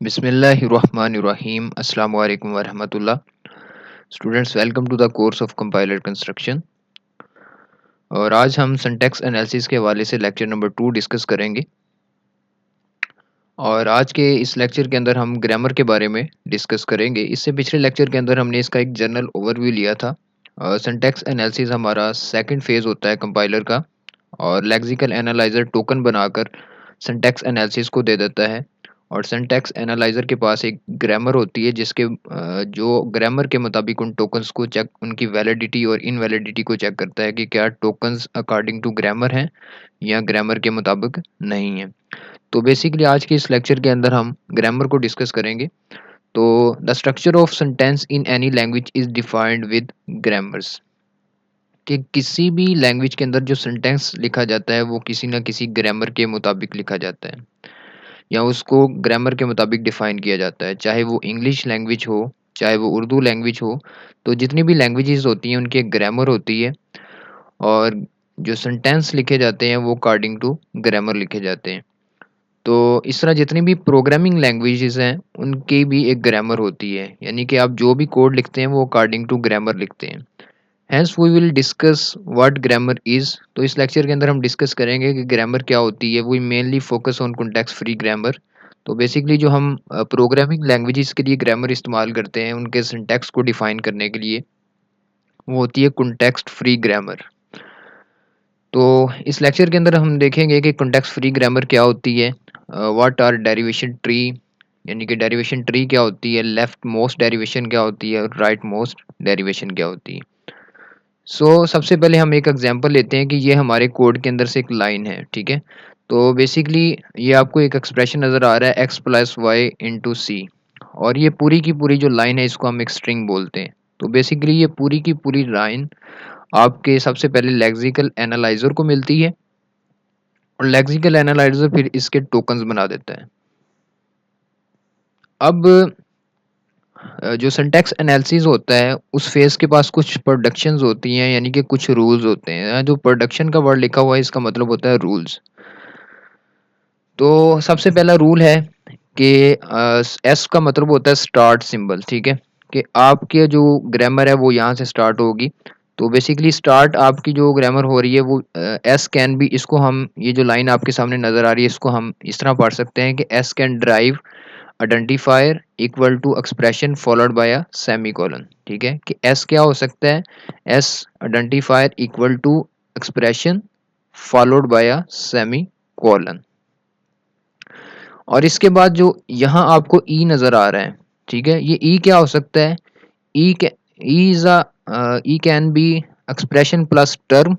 बिस्मिल्लाहिर्रहमानिर्रहीम अस्सलाम वालेकुम वरहमतुल्लाह। Students, welcome to the course of compiler construction. और आज हम सिंटैक्स एनालिसिस के हवाले से लेक्चर नंबर 2 डिस्कस करेंगे। और आज के इस लेक्चर के अंदर हम ग्रामर के बारे में डिस्कस करेंगे। इससे पिछले लेक्चर के अंदर हमने इसका एक जनरल ओवरव्यू लिया था। सिंटैक्स एनालिसिस हमारा सेकंड फेज़ होता है कंपाइलर का, और लेक्सिकल एनालाइजर टोकन बनाकर सिंटैक्स एनालिसिस को दे देता है। और सिंटैक्स एनालाइजर के पास एक ग्रामर होती है जिसके जो ग्रामर के मुताबिक उन टोकन्स को चेक, उनकी वैलिडिटी और इनवैलिडिटी को चेक करता है कि क्या टोकन्स अकॉर्डिंग टू ग्रामर हैं या ग्रामर के मुताबिक नहीं है। तो बेसिकली आज के इस लेक्चर के अंदर हम ग्रामर को डिस्कस करेंगे। तो the structure of sentence in any language is defined with grammars, कि किसी भी लैंग्वेज के अंदर जो सेंटेंस लिखा जाता है वो किसी ना किसी ग्रामर के मुताबिक लिखा जाता है, या उसको ग्रामर के मुताबिक डिफाइन किया जाता है। चाहे वो इंग्लिश लैंग्वेज हो, चाहे वो उर्दू लैंग्वेज हो, तो जितनी भी लैंग्वेजेस होती हैं उनकी एक ग्रामर होती है। और जो सेंटेंस लिखे जाते हैं वो अकॉर्डिंग टू ग्रामर लिखे जाते हैं। तो इस तरह जितनी भी प्रोग्रामिंग लैंग्वेजेस हैं उनकी भी एक ग्रामर होती है, यानी कि आप जो भी कोड लिखते हैं वो अकॉर्डिंग टू ग्रामर लिखते हैं। Hence we will discuss what grammar is. तो इस लेक्चर के अंदर हम डिस्कस करेंगे कि ग्रामर क्या होती है। We mainly focus on context free grammar. तो बेसिकली जो हम प्रोग्रामिंग लैंग्वेजेस के लिए ग्रामर इस्तेमाल करते हैं उनके सिंटैक्स को डिफाइन करने के लिए, वो होती है कॉन्टेक्स्ट फ्री ग्रामर। तो इस लेक्चर के अंदर हम देखेंगे कि कॉन्टेक्स्ट फ्री ग्रामर क्या होती है, व्हाट आर डेरिवेशन ट्री, यानी कि डेरिवेशन ट्री क्या होती है, लेफ्ट मोस्ट डेरिवेशन क्या होती है और राइट मोस्ट डेरिवेशन क्या होती है। सबसे पहले हम एक एग्जांपल लेते हैं कि ये हमारे कोड के अंदर से एक लाइन है, ठीक है। तो बेसिकली ये आपको एक एक्सप्रेशन नज़र आ रहा है एक्स प्लस वाई इंटू सी, और ये पूरी की पूरी जो लाइन है इसको हम एक स्ट्रिंग बोलते हैं। तो बेसिकली ये पूरी की पूरी लाइन आपके सबसे पहले लेक्सिकल एनालाइजर को मिलती है, और लेक्सिकल एनालाइजर फिर इसके टोकन्स बना देता है। अब जो सिंटैक्स एनालिसिस होता है उस फेज़ के पास कुछ प्रोडक्शंस होती हैं, यानी कि कुछ रूल्स होते हैं। जो प्रोडक्शन का वर्ड लिखा हुआ है इसका मतलब होता है रूल्स। तो सबसे पहला रूल है कि एस का मतलब होता है स्टार्ट सिंबल, ठीक है। कि आपके जो ग्रामर है वो यहाँ से स्टार्ट होगी। तो बेसिकली स्टार्ट आपकी जो ग्रामर हो रही है वो एस कैन बी, इसको हम, ये जो लाइन आपके सामने नज़र आ रही है इसको हम इस तरह पढ़ सकते हैं कि S can derive identifier equal to expression followed by a semicolon, ठीक है। कि एस क्या हो सकता है, S identifier equal to expression followed by a semicolon. और इसके बाद जो यहाँ आपको ई नज़र आ रहा है, ठीक है, ये ई क्या हो सकता है, E is a E can be expression plus term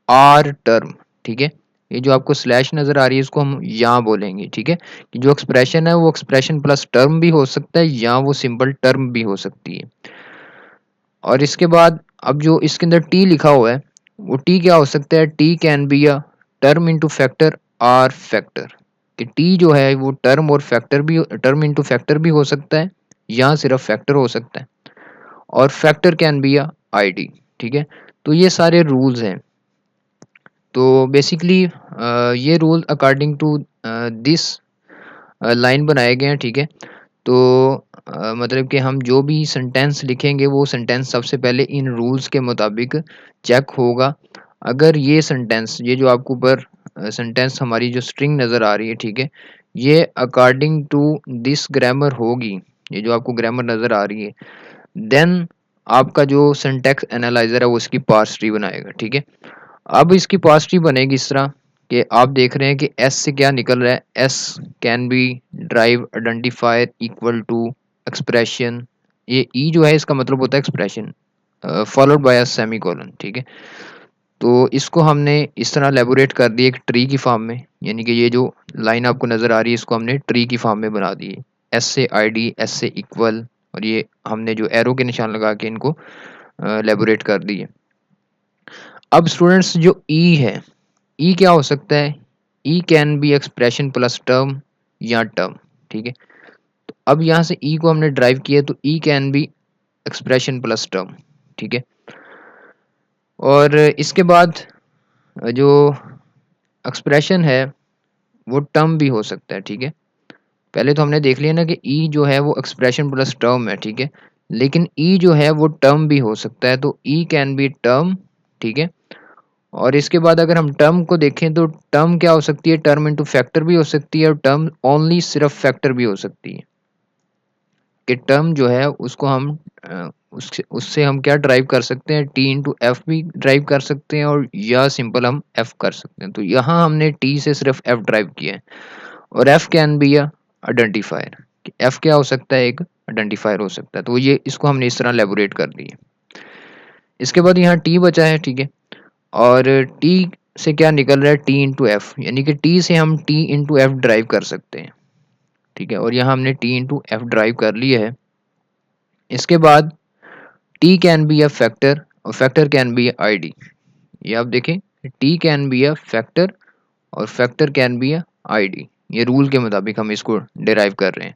or term, ठीक है। ये जो आपको स्लैश नज़र आ रही है इसको हम यहाँ बोलेंगे, ठीक है। कि जो एक्सप्रेशन है वो एक्सप्रेशन प्लस टर्म भी हो सकता है या वो सिंपल टर्म भी हो सकती है। और इसके बाद अब जो इसके अंदर टी लिखा हुआ है वो टी क्या हो सकता है, T can be a term into factor or factor. कि टी जो है वो टर्म और फैक्टर भी, टर्म इनटू फैक्टर भी हो सकता है या सिर्फ फैक्टर हो सकता है। और factor can be a ID, ठीक है। तो ये सारे रूल्स हैं। तो बेसिकली ये rule according to this line बनाए गए हैं, ठीक है। तो मतलब कि हम जो भी सेंटेंस लिखेंगे वो सेंटेंस सबसे पहले इन रूल्स के मुताबिक चेक होगा। अगर ये सेंटेंस, ये जो आपको ऊपर सेंटेंस हमारी जो स्ट्रिंग नज़र आ रही है, ठीक है, ये अकॉर्डिंग टू दिस ग्रामर होगी, ये जो आपको ग्रामर नज़र आ रही है, देन आपका जो सिंटैक्स एनालाइजर है वो इसकी पार्स ट्री बनाएगा, ठीक है। अब इसकी पार्स ट्री बनेगी इस तरह कि आप देख रहे हैं कि एस से क्या निकल रहा है, S can be derive identifier equal to expression, ये ई जो है इसका मतलब होता है expression followed by a semicolon, ठीक है। तो इसको हमने इस तरह एलेबोरेट कर दी एक ट्री की फॉर्म में, यानी कि ये जो लाइन आपको नज़र आ रही है इसको हमने ट्री की फॉर्म में बना दी है। एस से आईडी, एस से इक्वल, और ये हमने जो एरो के निशान लगा के इनको एलेबोरेट कर दी है। अब स्टूडेंट्स जो ई है, ई क्या हो सकता है, E can be expression plus term या टर्म, ठीक है। तो अब यहाँ से ई को हमने ड्राइव किया तो E can be expression plus term, ठीक है। और इसके बाद जो एक्सप्रेशन है वो टर्म भी हो सकता है, ठीक है। पहले तो हमने देख लिया ना कि ई जो है वो एक्सप्रेशन प्लस टर्म है, ठीक है, लेकिन ई जो है वो टर्म भी हो सकता है, तो ई कैन बी टर्म, ठीक है। और इसके बाद अगर हम टर्म को देखें तो टर्म क्या हो सकती है, टर्म इनटू फैक्टर भी हो सकती है और टर्म ओनली सिर्फ फैक्टर भी हो सकती है। कि टर्म जो है उसको हम उससे उससे हम क्या ड्राइव कर सकते हैं, टी इंटू एफ भी ड्राइव कर सकते हैं और या सिंपल हम एफ कर सकते हैं। तो यहाँ हमने टी से सिर्फ एफ ड्राइव किया है और F can be a identifier. F क्या हो सकता है, एक आइडेंटिफायर हो सकता है। तो ये इसको हमने इस तरह लेबोरेट कर दिए। इसके बाद यहाँ टी बचा है, ठीक है, और टी से क्या निकल रहा है, टी इंटू एफ, यानी कि टी से हम टी इंटू एफ ड्राइव कर सकते हैं, ठीक है। और यहाँ हमने टी इंटू एफ ड्राइव कर लिया है। इसके बाद T can be a factor और factor can be I D. ये आप देखें, T can be a factor और factor can be a I D. ये रूल के मुताबिक हम इसको डिराइव कर रहे हैं।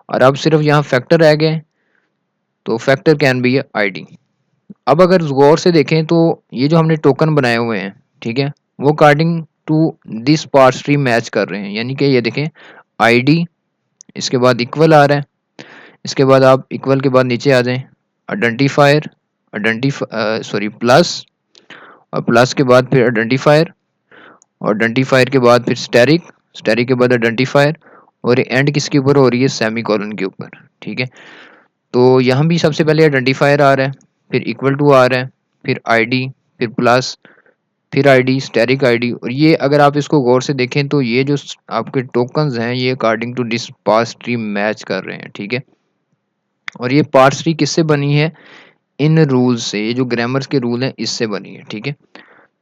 और अब सिर्फ यहाँ फैक्टर रह गए, तो factor can be a I D. अब अगर गौर से देखें तो ये जो हमने टोकन बनाए हुए हैं, ठीक है, वो according to this parse tree match कर रहे हैं। यानी कि ये देखें, आईडी, इसके बाद इक्वल आ रहा है, इसके बाद आप इक्वल के बाद नीचे आ जाएं, आइडेंटिफायर, सॉरी प्लस, और प्लस के बाद फिर आइडेंटिफायर, और आइडेंटिफायर के बाद फिर स्टैरिक, स्टैरिक के बाद आइडेंटिफायर, और एंड किसके ऊपर हो रही है, सेमी कॉलन के ऊपर, ठीक है। तो यहाँ भी सबसे पहले आइडेंटिफायर आ रहा है, फिर इक्वल टू आ रहा है, फिर आईडी, फिर प्लस, फिर आईडी, स्टैरिक आईडी। और ये अगर आप इसको गौर से देखें तो ये जो आपके टोकन्स हैं ये according to this parse tree match कर रहे हैं, ठीक है। और ये पार्स ट्री किससे बनी है, इन रूल्स से, ये जो ग्रामर्स के रूल हैं इससे बनी है, ठीक है।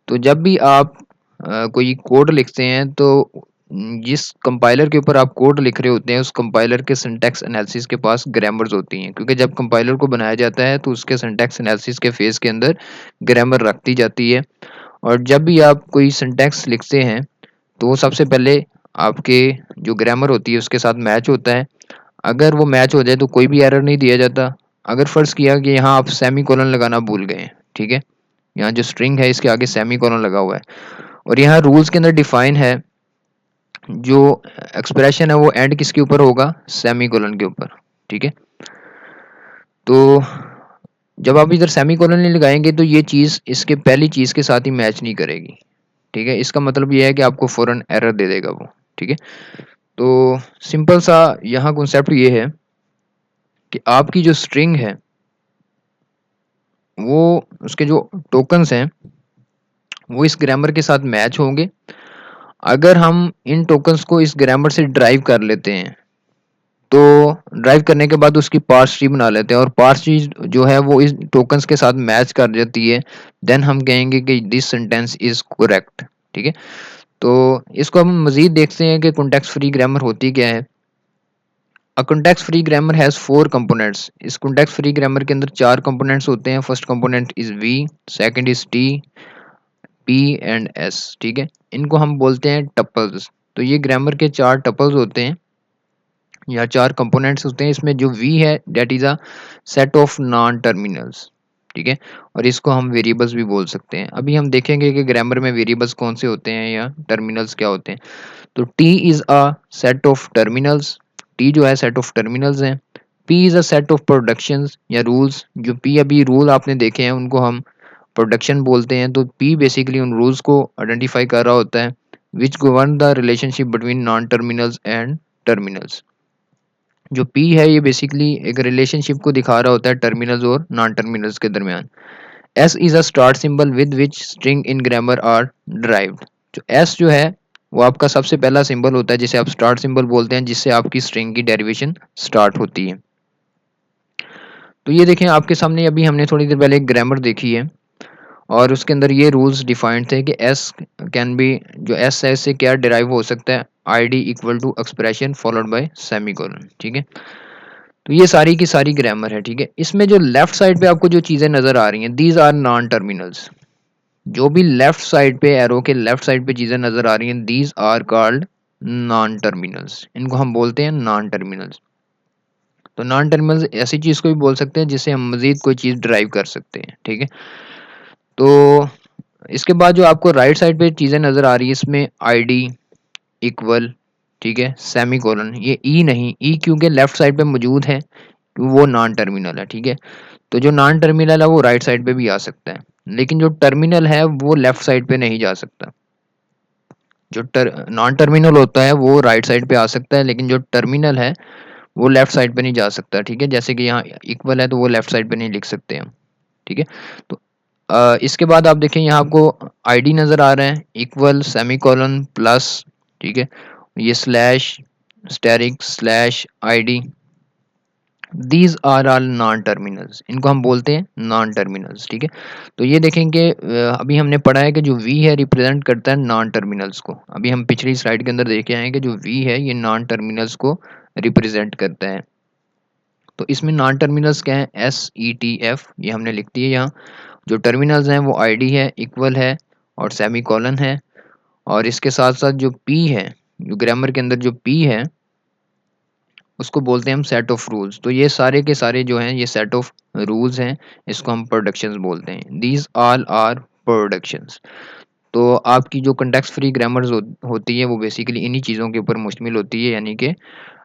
तो जब भी आप कोई कोड लिखते हैं तो जिस कंपाइलर के ऊपर आप कोड लिख रहे होते हैं उस कंपाइलर के सिंटैक्स एनालिसिस के पास ग्रामर्स होती हैं, क्योंकि जब कंपाइलर को बनाया जाता है तो उसके सिंटैक्स एनालिसिस के फेज के अंदर ग्रामर रखती जाती है। और जब भी आप कोई सिंटैक्स लिखते हैं तो वो सबसे पहले आपके जो ग्रामर होती है उसके साथ मैच होता है। अगर वो मैच हो जाए तो कोई भी एरर नहीं दिया जाता। अगर फर्ज किया कि यहाँ आप सेमी कोलन लगाना भूल गए, ठीक है, यहाँ जो स्ट्रिंग है इसके आगे सेमी कोलन लगा हुआ है और यहाँ रूल्स के अंदर डिफाइन है जो एक्सप्रेशन है वो एंड किसके ऊपर होगा, सेमी कोलन के ऊपर, ठीक है। तो जब आप इधर सेमी कोलन नहीं लगाएंगे तो ये चीज़ इसके पहली चीज़ के साथ ही मैच नहीं करेगी, ठीक है। इसका मतलब ये है कि आपको फौरन एरर दे देगा वो, ठीक है। तो सिंपल सा यहाँ कॉन्सेप्ट ये है कि आपकी जो स्ट्रिंग है वो उसके जो टोकन्स हैं वो इस ग्रामर के साथ मैच होंगे। अगर हम इन टोकन्स को इस ग्रामर से ड्राइव कर लेते हैं तो ड्राइव करने के बाद उसकी पार्स ट्री बना लेते हैं और पार्स ट्री जो है वो इस टोकन्स के साथ मैच कर जाती है, देन हम कहेंगे कि दिस सेंटेंस इज करेक्ट, ठीक है। तो इसको हम मजीद देखते हैं कि कॉन्टेक्स्ट फ्री ग्रामर होती क्या है। A context free grammar has 4 components. इस कॉन्टेक्स्ट फ्री ग्रामर के अंदर 4 कंपोनेंट्स होते हैं। First component is V, second is T, P and S, ठीक है। इनको हम बोलते हैं टपल्स। तो ये ग्रामर के 4 टपल्स होते हैं या 4 कंपोनेंट्स होते हैं। इसमें जो वी है that is a set of non terminals, ठीक है। और इसको हम वेरिएबल्स भी बोल सकते हैं। अभी हम देखेंगे कि ग्रामर में वेरिएबल्स कौन से होते हैं या टर्मिनल्स क्या होते हैं। तो T is a set of terminals, T जो है सेट ऑफ टर्मिनल्स हैं। P is a set of productions या रूल्स, जो पी अभी रूल आपने देखे हैं उनको हम प्रोडक्शन बोलते हैं। तो पी बेसिकली उन रूल्स को आइडेंटिफाई कर रहा होता है which govern the relationship between non terminals and terminals. जो पी है ये बेसिकली एक रिलेशनशिप को दिखा रहा होता है टर्मिनल्स और नॉन टर्मिनल्स के दरमियान। S is a start symbol with which string in grammar are derived. जो एस जो है वो आपका सबसे पहला सिंबल होता है जिसे आप स्टार्ट सिंबल बोलते हैं, जिससे आपकी स्ट्रिंग की डेरिवेशन स्टार्ट होती है। तो ये देखें आपके सामने अभी हमने थोड़ी देर पहले एक ग्रामर देखी है और उसके अंदर ये रूल्स डिफाइंड थे कि एस कैन बी, जो एस है इससे क्या डिराइव हो सकता है, I D equal to expression followed by semicolon, ठीक है। तो ये सारी की सारी ग्रामर है, ठीक है। इसमें जो लेफ्ट साइड पे आपको जो चीज़ें नज़र आ रही हैं दीज आर नॉन टर्मिनल्स। जो भी लेफ्ट साइड पे एरो के लेफ्ट साइड पे चीज़ें नज़र आ रही हैं these are called non terminals. इनको हम बोलते हैं नॉन टर्मिनल्स। तो नॉन टर्मिनल्स ऐसी चीज़ को भी बोल सकते हैं जिससे हम मज़ीद कोई चीज़ ड्राइव कर सकते हैं, ठीक है। तो इसके बाद जो आपको राइट साइड पे चीज़ें नज़र आ रही है इसमें आईडी, इक्वल, ठीक है, सेमी कोलन, ये ई नहीं, ई क्योंकि लेफ्ट साइड पे मौजूद है, वो नॉन टर्मिनल है। ठीक है, तो जो नॉन टर्मिनल है वो राइट साइड पे भी आ सकता है, लेकिन जो टर्मिनल है वो लेफ्ट साइड पे नहीं जा सकता। जो नॉन टर्मिनल होता है वो राइट साइड पे आ सकता है, लेकिन जो टर्मिनल है वो लेफ्ट साइड पे नहीं जा सकता। ठीक है, जैसे कि यहाँ इक्वल है तो वो लेफ्ट साइड पे नहीं लिख सकते हम। ठीक है, तो इसके बाद आप देखें यहाँ आपको आईडी नज़र आ रहा है, इक्वल सेमी कॉलन प्लस। ठीक है, ये slash asterisk slash ID, these are all non terminals, इनको हम बोलते हैं नॉन टर्मिनल्स। ठीक है, तो ये देखेंगे अभी हमने पढ़ा है कि जो वी है रिप्रेजेंट करता है नॉन टर्मिनल्स को। अभी हम पिछली स्लाइड के अंदर देखे हैं कि जो वी है ये नॉन टर्मिनल्स को रिप्रेजेंट करता है। तो इसमें नॉन टर्मिनल्स क्या है, एस ई टी एफ, ये हमने लिख दिए यहाँ। जो टर्मिनल्स हैं वो आईडी है, इक्वल है और सेमी कॉलन है, और इसके साथ साथ जो पी है, जो ग्रामर के अंदर जो पी है उसको बोलते हैं हम सेट ऑफ रूल्स। तो ये सारे के सारे जो हैं ये सेट ऑफ रूल्स हैं, इसको हम प्रोडक्शंस बोलते हैं। These all are productions. तो आपकी जो कंटेक्स्ट फ्री ग्रामर्स होती है वो बेसिकली इन्हीं चीज़ों के ऊपर मुश्तमिल होती है, यानी कि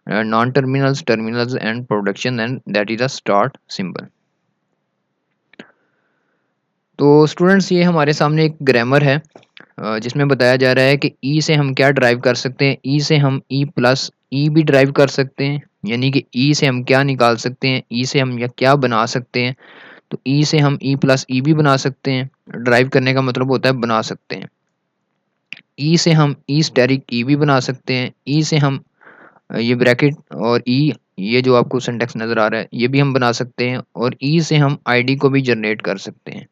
non terminals, terminals and production, and that is a start symbol. तो स्टूडेंट्स ये हमारे सामने एक ग्रामर है जिसमें बताया जा रहा है कि ई से हम क्या ड्राइव कर सकते हैं। ई से हम ई प्लस ई भी ड्राइव कर सकते हैं, यानी कि ई से हम क्या निकाल सकते हैं, ई से हम या क्या बना सकते हैं। तो ई से हम ई प्लस ई भी बना सकते हैं, ड्राइव करने का मतलब होता है बना सकते हैं। ई से हम ई स्टेरिक ई भी बना सकते हैं, ई से हम ये ब्रैकेट और ई, ये जो आपको सिंटेक्स नज़र आ रहा है ये भी हम बना सकते हैं, और ई से हम आईडी को भी जनरेट कर सकते हैं।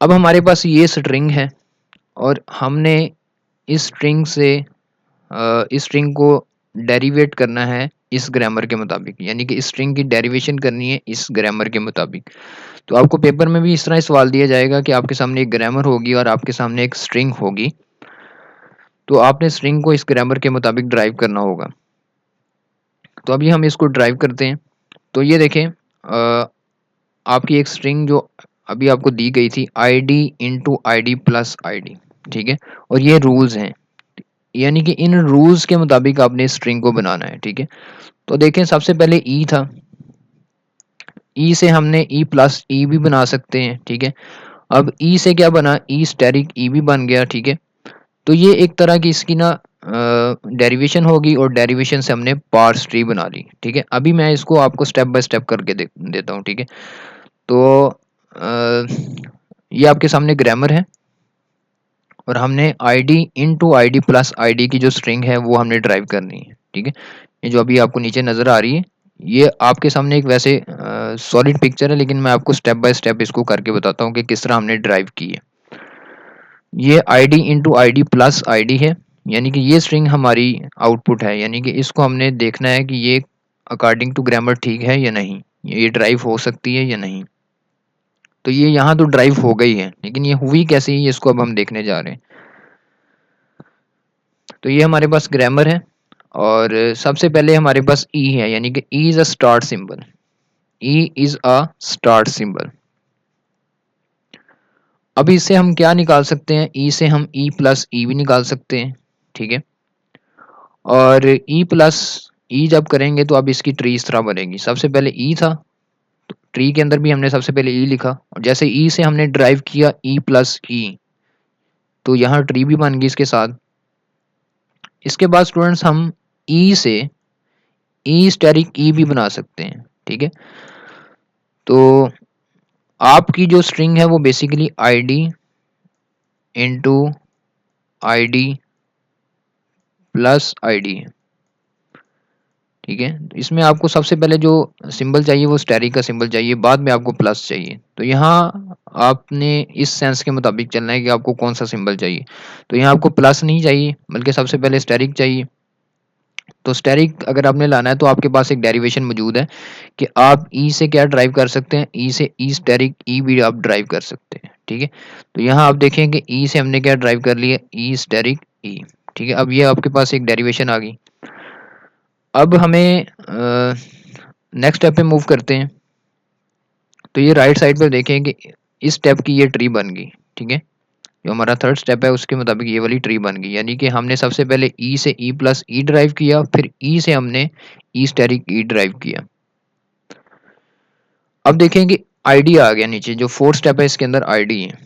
अब हमारे पास ये स्ट्रिंग है और हमने इस स्ट्रिंग से इस स्ट्रिंग को डेरिवेट करना है इस ग्रामर के मुताबिक, यानी कि इस स्ट्रिंग की डेरिवेशन करनी है इस ग्रामर के मुताबिक। तो आपको पेपर में भी इस तरह सवाल दिया जाएगा कि आपके सामने एक ग्रामर होगी और आपके सामने एक स्ट्रिंग होगी, तो आपने स्ट्रिंग को इस ग्रामर के मुताबिक ड्राइव करना होगा। तो अभी हम इसको ड्राइव करते हैं। तो ये देखें आपकी एक स्ट्रिंग जो अभी आपको दी गई थी, I D into I D plus I D. ठीक है, और ये रूल्स हैं, यानी कि इन रूल्स के मुताबिक आपने स्ट्रिंग को बनाना है। ठीक है, तो देखें सबसे पहले ई था, ई से हमने ई प्लस ई भी बना सकते हैं। ठीक है, अब ई से क्या बना, ई स्टेरिक ई भी बन गया। ठीक है, तो ये एक तरह की इसकी ना डेरिवेशन होगी, और डेरिवेशन से हमने पार्स ट्री बना ली। ठीक है, अभी मैं इसको आपको स्टेप बाय स्टेप करके देता हूँ। ठीक है, तो ये आपके सामने ग्रामर है और हमने ID into ID plus ID की जो स्ट्रिंग है वो हमने ड्राइव करनी है। ठीक है, ये जो अभी आपको नीचे नज़र आ रही है ये आपके सामने एक वैसे सॉलिड पिक्चर है, लेकिन मैं आपको स्टेप बाय स्टेप इसको करके बताता हूँ कि किस तरह हमने ड्राइव की है। ये ID into ID plus ID है, यानी कि ये स्ट्रिंग हमारी आउटपुट है, यानी कि इसको हमने देखना है कि ये अकॉर्डिंग टू ग्रामर ठीक है या नहीं, ये ड्राइव हो सकती है या नहीं। तो ये यहाँ तो ड्राइव हो गई है, लेकिन ये हुई कैसे ही इसको अब हम देखने जा रहे हैं। तो ये हमारे पास ग्रामर है और सबसे पहले हमारे पास ई है, यानी कि ई is a start symbol. E is a start symbol. अब इससे हम क्या निकाल सकते हैं, ई से हम ई प्लस ई भी निकाल सकते हैं। ठीक है, और ई प्लस ई जब करेंगे तो अब इसकी ट्री इस तरह बनेगी। सबसे पहले ई था, तो ट्री के अंदर भी हमने सबसे पहले ई लिखा, और जैसे ई से हमने ड्राइव किया ई प्लस ई, तो यहाँ ट्री भी बन गई इसके साथ। इसके बाद स्टूडेंट्स हम ई से ई स्टेरिक ई भी बना सकते हैं। ठीक है, तो आपकी जो स्ट्रिंग है वो basically ID into ID plus ID है। ठीक है, तो इसमें आपको सबसे पहले जो सिंबल चाहिए वो स्टेरिक का सिंबल चाहिए, बाद में आपको प्लस चाहिए। तो यहाँ आपने इस सेंस के मुताबिक चलना है कि आपको कौन सा सिंबल चाहिए। तो यहाँ आपको प्लस नहीं चाहिए बल्कि सबसे पहले स्टेरिक चाहिए। तो स्टेरिक अगर आपने लाना है तो आपके पास एक डेरिवेशन मौजूद है कि आप ई से क्या ड्राइव कर सकते हैं, ई से ई स्टेरिक ई भी आप ड्राइव कर सकते हैं। ठीक है, तो यहाँ आप देखें कि ई से हमने क्या ड्राइव कर लिया, ई स्टेरिक ई। ठीक है, अब ये आपके पास एक डेरिवेशन आ गई। अब हमें नेक्स्ट स्टेप पे मूव करते हैं। तो ये राइट साइड पे देखें कि इस स्टेप की ये ट्री बन गई। ठीक है, जो हमारा थर्ड स्टेप है उसके मुताबिक ये वाली ट्री बन गई। यानी कि हमने सबसे पहले ई से ई प्लस ई ड्राइव किया, फिर ई से हमने ई स्टेरिक ई ड्राइव किया। अब देखें कि आईडी आ गया नीचे, जो फोर्थ स्टेप है इसके अंदर आईडी है।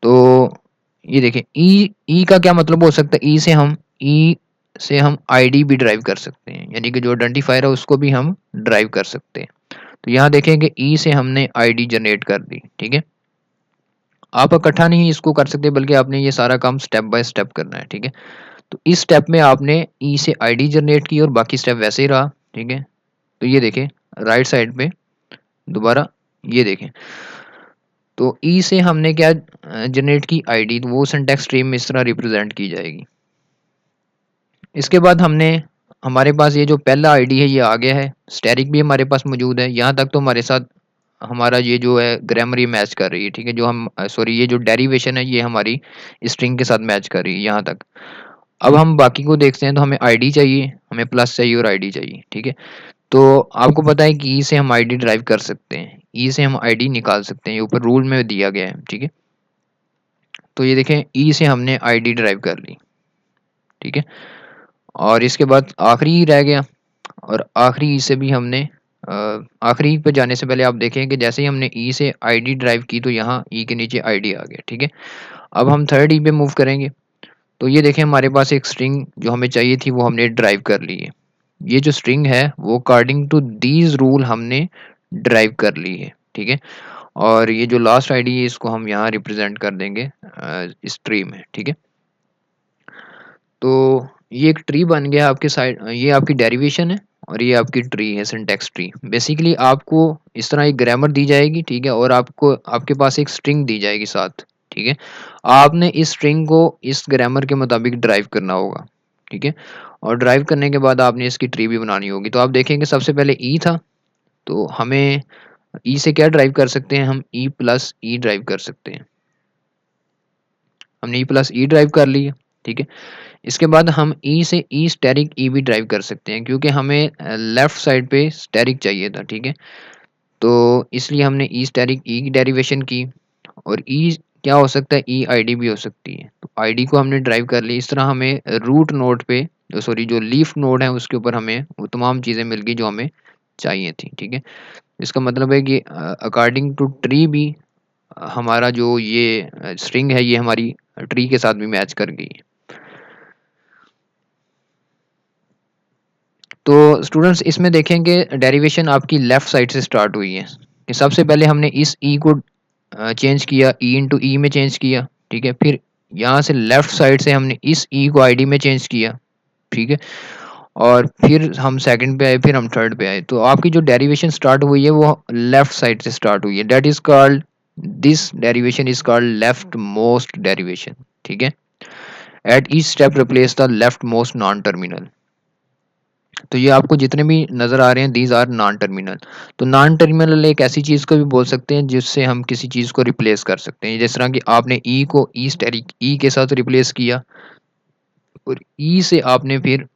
तो ये देखें ई ई का क्या मतलब हो सकता है, ई से हम आईडी भी ड्राइव कर सकते हैं, यानी कि जो आइडेंटिफायर है उसको भी हम ड्राइव कर सकते हैं। तो यहाँ देखें कि ई से हमने आईडी जनरेट कर दी। ठीक है, आप इकट्ठा नहीं इसको कर सकते, बल्कि आपने ये सारा काम स्टेप बाय स्टेप करना है। ठीक है, तो इस स्टेप में आपने ई से आईडी जनरेट की और बाकी स्टेप वैसे ही रहा। ठीक है, तो ये देखें राइट साइड पे दोबारा, ये देखें तो ई से हमने क्या जनरेट की आईडी, तो वो सिंटैक्स स्ट्रीम में इस तरह रिप्रेजेंट की जाएगी। इसके बाद हमने, हमारे पास ये जो पहला आईडी है ये आ गया है, स्टैरिक भी हमारे पास मौजूद है। यहाँ तक तो हमारे साथ हमारा ये जो है ग्रामर ये मैच कर रही है। ठीक है, जो हम सॉरी ये जो डेरिवेशन है ये हमारी स्ट्रिंग के साथ मैच कर रही है यहाँ तक। अब हम बाकी को देखते हैं, तो हमें आईडी चाहिए, हमें प्लस चाहिए और आईडी चाहिए। ठीक है, तो आपको पता है कि ई से हम आईडी ड्राइव कर सकते हैं, ई से हम आईडी निकाल सकते हैं, ये ऊपर रूल में दिया गया है। ठीक है, तो ये देखें ई से हमने आईडी ड्राइव कर ली। ठीक है, और इसके बाद आखिरी ही रह गया, और आखिरी ई से भी हमने आखिरी पे जाने से पहले आप देखें कि जैसे ही हमने ई से आईडी ड्राइव की तो यहाँ ई के नीचे आईडी आ गया। ठीक है, अब हम थर्ड ई पे मूव करेंगे, तो ये देखें हमारे पास एक स्ट्रिंग जो हमें चाहिए थी वो हमने ड्राइव कर ली है। ये जो स्ट्रिंग है वो अकॉर्डिंग टू दीज रूल हमने ड्राइव कर ली है। ठीक है, और ये जो लास्ट आईडी है इसको हम यहाँ रिप्रेजेंट कर देंगे इस ट्री में। ठीक है, तो ये एक ट्री बन गया आपके साइड, ये आपकी डेरिवेशन है और ये आपकी ट्री है, सिंटैक्स ट्री। बेसिकली आपको इस तरह एक ग्रामर दी जाएगी। ठीक है, और आपको आपके पास एक स्ट्रिंग दी जाएगी साथ। ठीक है, आपने इस स्ट्रिंग को इस ग्रामर के मुताबिक ड्राइव करना होगा। ठीक है, और ड्राइव करने के बाद आपने इसकी ट्री भी बनानी होगी। तो आप देखेंगे सबसे पहले ई था, तो हमें ई से क्या ड्राइव कर सकते हैं, हम ई प्लस ई ड्राइव कर सकते हैं। हमने ई प्लस ई ड्राइव कर ली है। ठीक है, इसके बाद हम ई से ई स्टेरिक ई भी ड्राइव कर सकते हैं, क्योंकि हमें लेफ्ट साइड पे स्टेरिक चाहिए था। ठीक है, तो इसलिए हमने ई स्टेरिक ई की डेरिवेशन की, और ई क्या हो सकता है, ई आईडी भी हो सकती है। तो आईडी को हमने ड्राइव कर ली। इस तरह हमें रूट नोड पे सॉरी जो लीफ नोड है उसके ऊपर हमें वो तमाम चीज़ें मिल गई जो हमें चाहिए थी। ठीक है, इसका मतलब है कि अकॉर्डिंग टू ट्री भी हमारा जो ये स्ट्रिंग है ये हमारी ट्री के साथ भी मैच कर गई है। तो स्टूडेंट्स इसमें देखेंगे डेरिवेशन आपकी लेफ्ट साइड से स्टार्ट हुई है, कि सबसे पहले हमने इस ई को चेंज किया, ई इंटू ई में चेंज किया। ठीक है, फिर यहाँ से लेफ्ट साइड से हमने इस ई को आईडी में चेंज किया। ठीक है, और फिर हम सेकंड पे आए, फिर हम थर्ड पे आए। तो आपकी जो डेरिवेशन स्टार्ट हुई है वो लेफ्ट साइड से स्टार्ट हुई है। That is called, this derivation is called left most derivation. ठीक है, at each step replace the left most non terminal. तो ये आपको जितने भी नज़र आ रहे हैं दीज आर नॉन टर्मिनल। तो नॉन टर्मिनल एक ऐसी चीज़ को भी बोल सकते हैं जिससे हम किसी चीज़ को रिप्लेस कर सकते हैं। जिस तरह कि आपने ई को ई स्टेरिक ई के साथ रिप्लेस किया, और ई से आपने फिर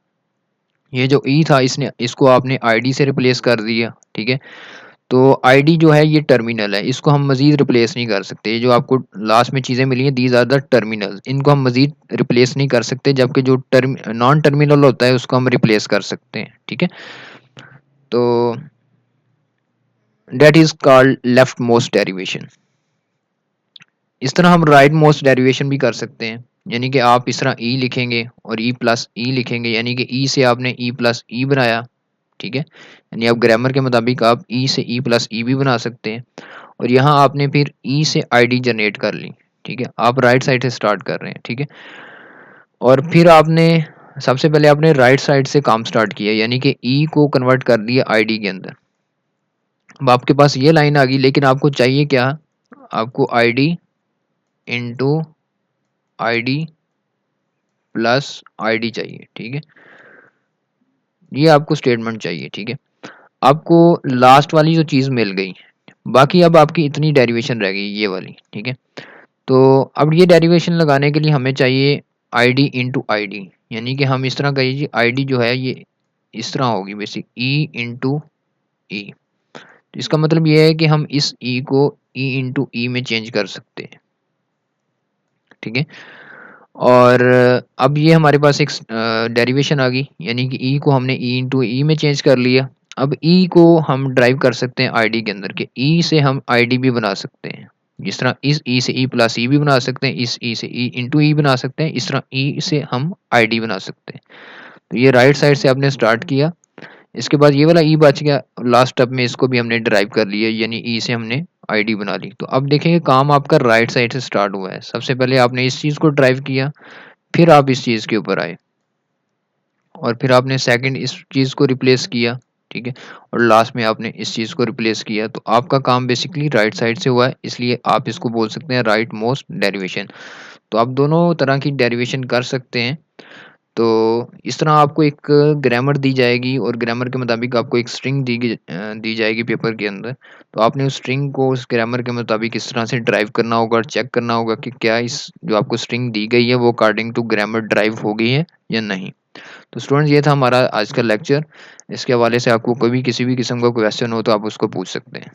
ये जो ई था इसने इसको आपने आईडी से रिप्लेस कर दिया। ठीक है, तो आईडी जो है ये टर्मिनल है, इसको हम मज़ीद रिप्लेस नहीं कर सकते। ये जो आपको लास्ट में चीज़ें मिली हैं दीज आर द टर्मिनल्स, इनको हम मज़ीद रिप्लेस नहीं कर सकते, जबकि जो नॉन टर्मिनल होता है उसको हम रिप्लेस कर सकते हैं। ठीक है, तो that is called left most derivation. इस तरह हम राइट मोस्ट डेरिवेशन भी कर सकते हैं, यानी कि आप इस तरह ई लिखेंगे और ई प्लस ई लिखेंगे, यानी कि ई से आपने ई प्लस ई बनाया। ठीक है, यानी आप ग्रामर के मुताबिक आप ई से ई प्लस ई भी बना सकते हैं, और यहाँ आपने फिर ई से आईडी जनरेट कर ली। ठीक है, आप राइट साइड से स्टार्ट कर रहे हैं। ठीक है, और फिर आपने सबसे पहले आपने राइट साइड से काम स्टार्ट किया, यानी कि ई को कन्वर्ट कर दिया आईडी के अंदर। अब आपके पास ये लाइन आ गई, लेकिन आपको चाहिए क्या, आपको ID into ID plus ID चाहिए। ठीक है, ये आपको स्टेटमेंट चाहिए। ठीक है, आपको लास्ट वाली जो चीज़ मिल गई, बाकी अब आपकी इतनी डेरिवेशन रह गई ये वाली। ठीक है, तो अब ये डेरिवेशन लगाने के लिए हमें चाहिए आईडी इंटू आईडी, यानी कि हम इस तरह कहिए आईडी जो है ये इस तरह होगी बेसिक ई इंटू ई। इसका मतलब ये है कि हम इस ई को ई इंटू ई में चेंज कर सकते हैं। ठीक है। और अब ये हमारे पास एक डेरिवेशन आ गई, यानी कि ई को हमने ई इंटू ई में चेंज कर लिया। अब ई को हम ड्राइव कर सकते हैं आईडी के अंदर, के ई से हम आईडी भी बना सकते हैं। जिस तरह इस ई से ई प्लस ई भी बना सकते हैं, इस ई से ई इंटू ई बना सकते हैं, इस तरह ई से हम आईडी बना सकते हैं। तो ये राइट साइड से आपने स्टार्ट किया। इसके बाद ये वाला ई बच गया, लास्ट स्टेप में इसको भी हमने ड्राइव कर लिया, यानी ई से हमने आईडी बना ली। तो अब देखेंगे काम आपका राइट साइड से स्टार्ट हुआ है। सबसे पहले आपने इस चीज़ को ड्राइव किया, फिर आप इस चीज़ के ऊपर आए, और फिर आपने सेकंड इस चीज़ को रिप्लेस किया, ठीक है, और लास्ट में आपने इस चीज़ को रिप्लेस किया। तो आपका काम बेसिकली राइट साइड से हुआ है, इसलिए आप इसको बोल सकते हैं राइट मोस्ट डेरिवेशन। तो आप दोनों तरह की डेरिवेशन कर सकते हैं। तो इस तरह आपको एक ग्रामर दी जाएगी, और ग्रामर के मुताबिक आपको एक स्ट्रिंग दी जाएगी पेपर के अंदर। तो आपने उस स्ट्रिंग को उस ग्रामर के मुताबिक इस तरह से ड्राइव करना होगा और चेक करना होगा कि क्या इस जो आपको स्ट्रिंग दी गई है वो अकॉर्डिंग टू ग्रामर ड्राइव हो गई है या नहीं। तो स्टूडेंट्स, ये था हमारा आज का लेक्चर। इसके हवाले से आपको कोई भी किसी भी किस्म का क्वेश्चन हो तो आप उसको पूछ सकते हैं।